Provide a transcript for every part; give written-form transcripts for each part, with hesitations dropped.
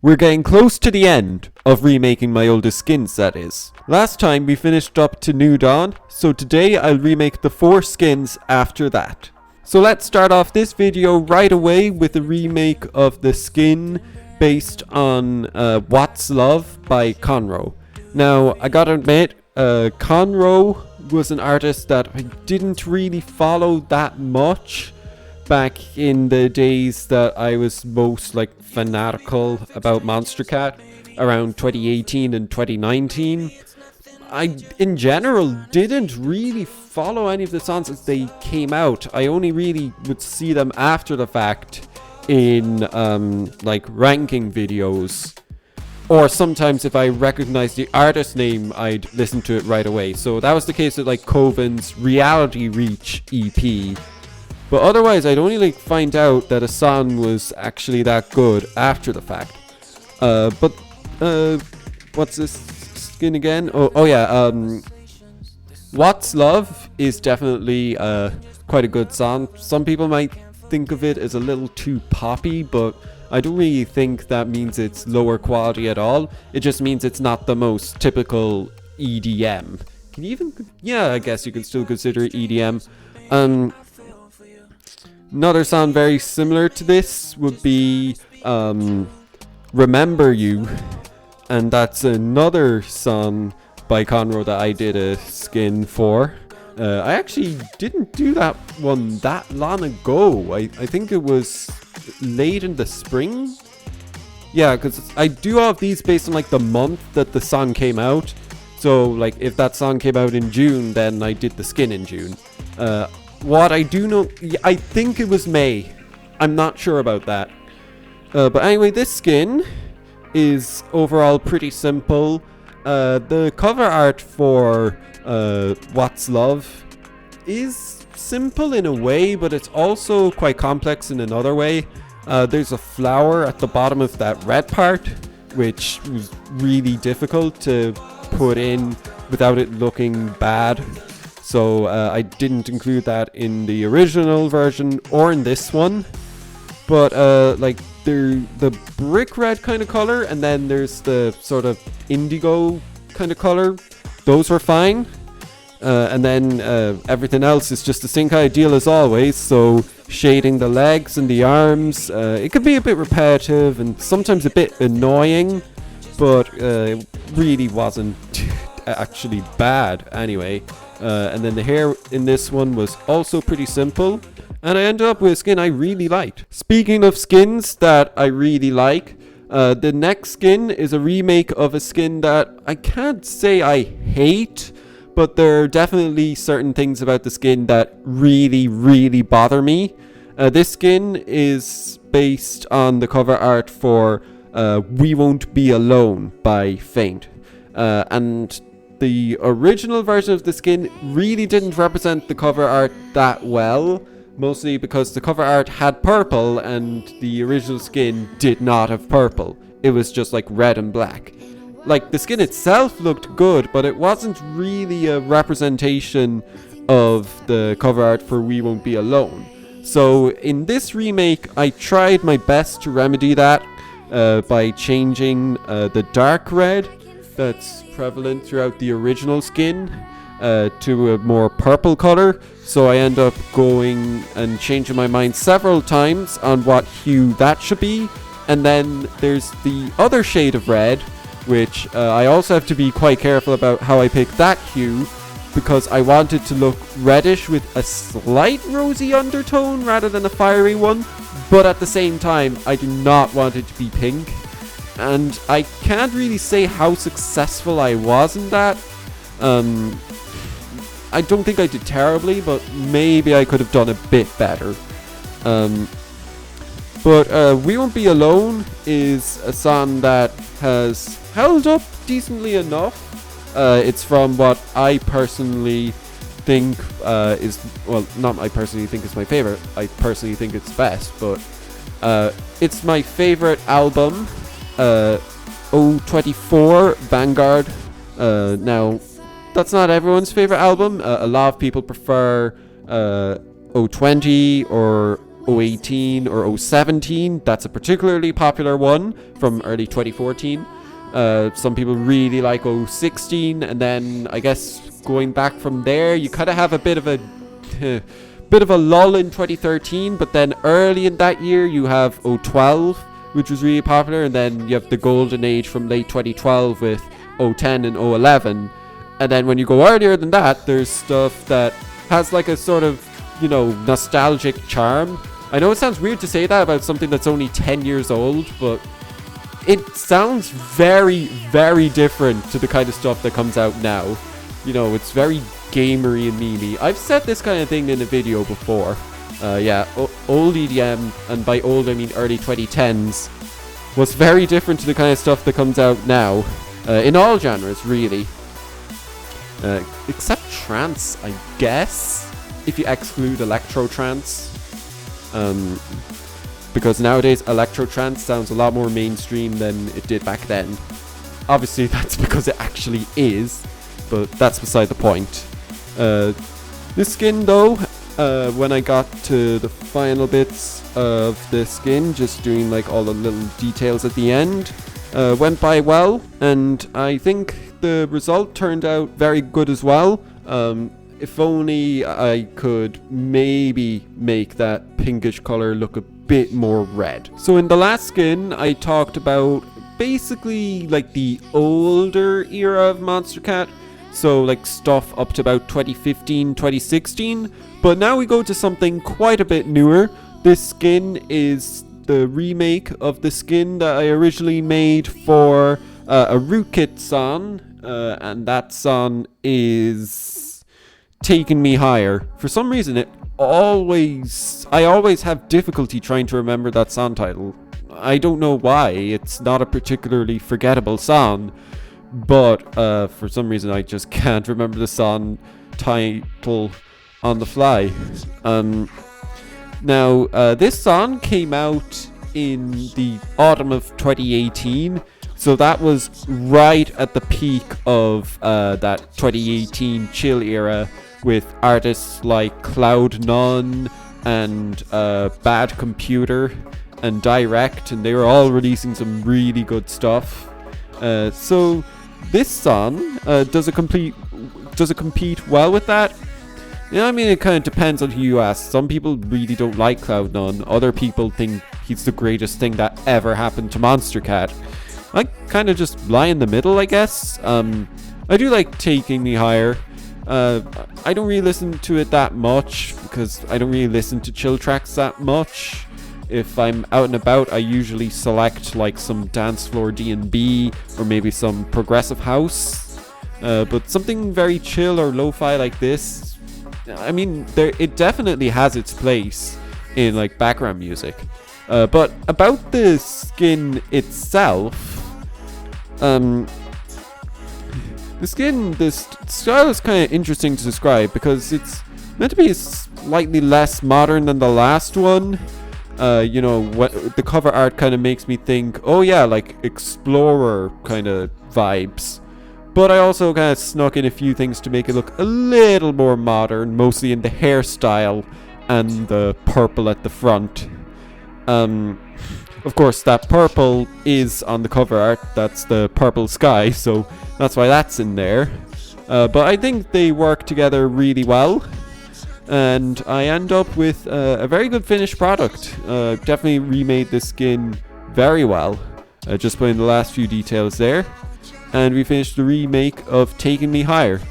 We're getting close to the end of remaking my oldest skins, that is. Last time we finished up to New Dawn, so today I'll remake the 4 skins after that. So let's start off this video right away with a remake of the skin based on What's Love by Conro. Now, I gotta admit, Conro was an artist that I didn't really follow that much back in the days that I was most fanatical about Monster Cat around 2018 and 2019. I, in general, didn't really follow any of the songs as they came out. I only really would see them after the fact in ranking videos, or sometimes if I recognized the artist name, I'd listen to it right away. So that was the case with Coven's Reality Reach EP. But otherwise, I'd only find out that a song was actually that good after the fact. What's this skin again? Oh yeah. What's Love is definitely quite a good song. Some people might think of it as a little too poppy, but I don't really think that means it's lower quality at all. It just means it's not the most typical EDM. Can you even? Yeah, I guess you can still consider it EDM. Another song very similar to this would be Remember You, and that's another song by Conro that I did a skin for. I actually didn't do that one that long ago. I think it was late in the spring. Yeah, because I do all of these based on the month that the song came out. So if that song came out in June, then I did the skin in June. What I do know, I think it was May. I'm not sure about that. But anyway, this skin is overall pretty simple. The cover art for What's Love is simple in a way, but it's also quite complex in another way. There's a flower at the bottom of that red part, which was really difficult to put in without it looking bad. So I didn't include that in the original version or in this one. But the brick red kind of color, and then there's the sort of indigo kind of color. Those were fine. And then everything else is just the same kind of deal as always. So shading the legs and the arms, it can be a bit repetitive and sometimes a bit annoying, but it really wasn't actually bad anyway. And then the hair in this one was also pretty simple, and I ended up with a skin I really liked. Speaking of skins that I really like, the next skin is a remake of a skin that I can't say I hate, but there are definitely certain things about the skin that really bother me. This skin is based on the cover art for We Won't Be Alone by Feint. And the original version of the skin really didn't represent the cover art that well, mostly because the cover art had purple and the original skin did not have purple. It was just red and black. The skin itself looked good, but it wasn't really a representation of the cover art for We Won't Be Alone. So in this remake, I tried my best to remedy that by changing the dark red that's prevalent throughout the original skin to a more purple color. So I end up going and changing my mind several times on what hue that should be. And then there's the other shade of red, which I also have to be quite careful about how I pick that hue, because I want it to look reddish with a slight rosy undertone rather than a fiery one, but at the same time I do not want it to be pink. And I can't really say how successful I was in that. I don't think I did terribly, but maybe I could have done a bit better. But We Won't Be Alone is a song that has held up decently enough. It's from what I personally think is, well, not I personally think is my favorite. I personally think it's best, but it's my favorite album. 024 Vanguard. Now, that's not everyone's favorite album. A lot of people prefer 020 or 018 or 017. That's a particularly popular one from early 2014. Some people really like 016, and then I guess going back from there, you kind of have a bit of a lull in 2013, but then early in that year you have 012, which was really popular, and then you have the golden age from late 2012 with 010 and 011. And then when you go earlier than that, there's stuff that has like a sort of, you know, nostalgic charm. I know it sounds weird to say that about something that's only 10 years old, but it sounds very, very different to the kind of stuff that comes out now. You know, it's very gamery and memey. I've said this kind of thing in a video before. Old EDM, and by old I mean early 2010s, was very different to the kind of stuff that comes out now. In all genres, really. Except trance, I guess, if you exclude electro trance. Because nowadays electro trance sounds a lot more mainstream than it did back then. Obviously that's because it actually is, but that's beside the point. This skin though, when I got to the final bits of the skin, just doing like all the little details at the end, went by well, and I think the result turned out very good as well. If only I could maybe make that pinkish color look a bit more red. So in the last skin, I talked about basically like the older era of Monster Cat. So like stuff up to about 2015, 2016. But now we go to something quite a bit newer. This skin is the remake of the skin that I originally made for a Rootkit song. And that song is Taking Me Higher. For some reason I always have difficulty trying to remember that song title. I don't know why. It's not a particularly forgettable song, but for some reason I just can't remember the song title on the fly. Now this song came out in the autumn of 2018, so that was right at the peak of that 2018 chill era, with artists like Cloud9 and Bad Computer and Direct, and they were all releasing some really good stuff. So this song does it compete well with that? Yeah, I mean, it kind of depends on who you ask. Some people really don't like Cloud9. Other people think he's the greatest thing that ever happened to Monster Cat. I kind of just lie in the middle, I guess. I do like Taking Me Higher. I don't really listen to it that much because I don't really listen to chill tracks that much. If I'm out and about, I usually select like some dance floor D&B or maybe some progressive house. But something very chill or lo-fi like this, I mean, it definitely has its place in like background music. But about the skin itself, the style is kind of interesting to describe because it's meant to be slightly less modern than the last one. You know, what the cover art kind of makes me think, oh yeah, like Explorer kind of vibes. But I also kind of snuck in a few things to make it look a little more modern, mostly in the hairstyle and the purple at the front. Of course, that purple is on the cover art. That's the purple sky, so that's why that's in there. But I think they work together really well, and I end up with a very good finished product. Definitely remade this skin very well. Just put in the last few details there, and we finished the remake of Taking Me Higher.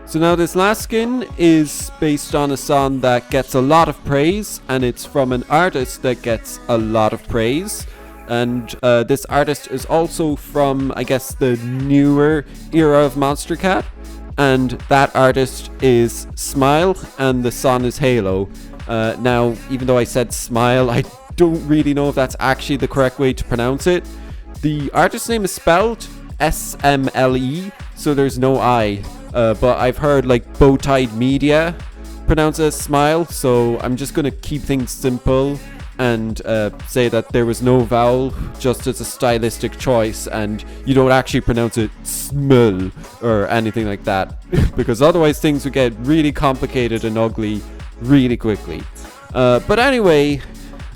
So now this last skin is based on a song that gets a lot of praise, and it's from an artist that gets a lot of praise. And this artist is also from, I guess, the newer era of Monster Cat. And that artist is Smile, and the song is Halo. Now, even though I said Smile, I don't really know if that's actually the correct way to pronounce it. The artist's name is spelled SMLE, so there's no I. But I've heard like Bowtied Media pronounce it as Smile, so I'm just going to keep things simple and say that there was no vowel, just as a stylistic choice, and you don't actually pronounce it smell or anything like that, because otherwise things would get really complicated and ugly really quickly. But anyway,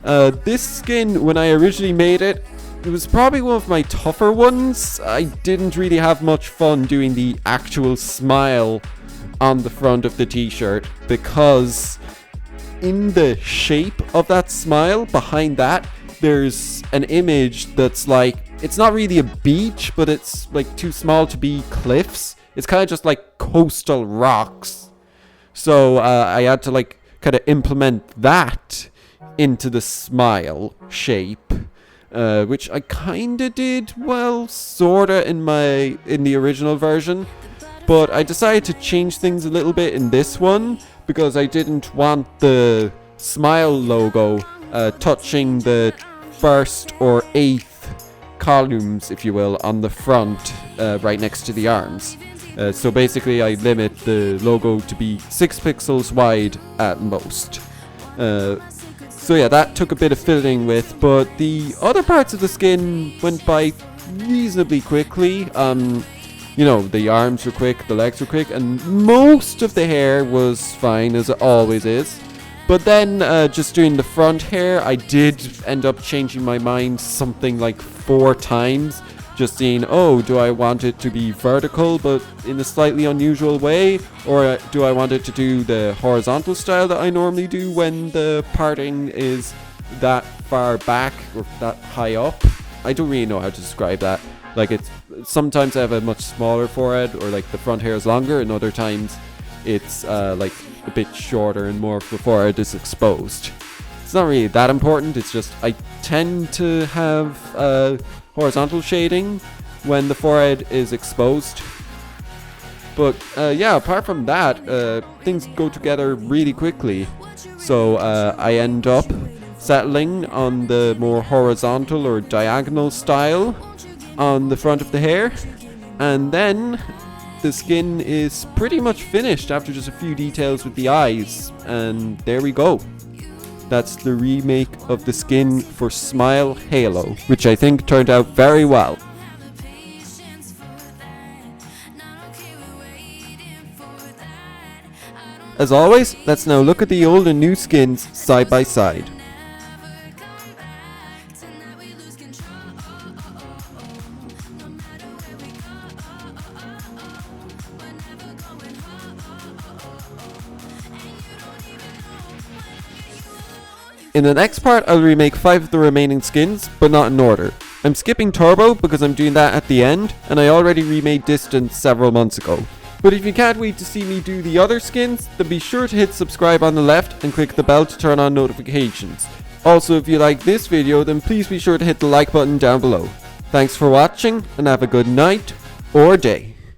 this skin, when I originally made it, it was probably one of my tougher ones. I didn't really have much fun doing the actual smile on the front of the t-shirt, because in the shape of that smile, behind that, there's an image that's like, it's not really a beach, but it's like too small to be cliffs. It's kind of just like coastal rocks. So I had to like kind of implement that into the smile shape, which I kind of did, well, sorta in the original version. But I decided to change things a little bit in this one, because I didn't want the smile logo touching the first or eighth columns, if you will, on the front, right next to the arms. So basically I limit the logo to be 6 pixels wide at most. So yeah, that took a bit of fiddling with, but the other parts of the skin went by reasonably quickly. You know, the arms were quick, the legs were quick, and most of the hair was fine, as it always is. But then, just doing the front hair, I did end up changing my mind something like 4 times. Just seeing, oh, do I want it to be vertical, but in a slightly unusual way? Or do I want it to do the horizontal style that I normally do when the parting is that far back or that high up? I don't really know how to describe that. Like, it's sometimes I have a much smaller forehead, or like the front hair is longer, and other times it's like a bit shorter and more of the forehead is exposed. It's not really that important, it's just I tend to have horizontal shading when the forehead is exposed. But yeah, apart from that, things go together really quickly. So I end up settling on the more horizontal or diagonal style on the front of the hair, and then the skin is pretty much finished after just a few details with the eyes, and there we go. That's the remake of the skin for Smile Halo, which I think turned out very well. As always, let's now look at the old and new skins side by side. In the next part, I'll remake 5 of the remaining skins, but not in order. I'm skipping Turbo because I'm doing that at the end, and I already remade Distance several months ago. But if you can't wait to see me do the other skins, then be sure to hit subscribe on the left and click the bell to turn on notifications. Also, if you like this video, then please be sure to hit the like button down below. Thanks for watching, and have a good night or day.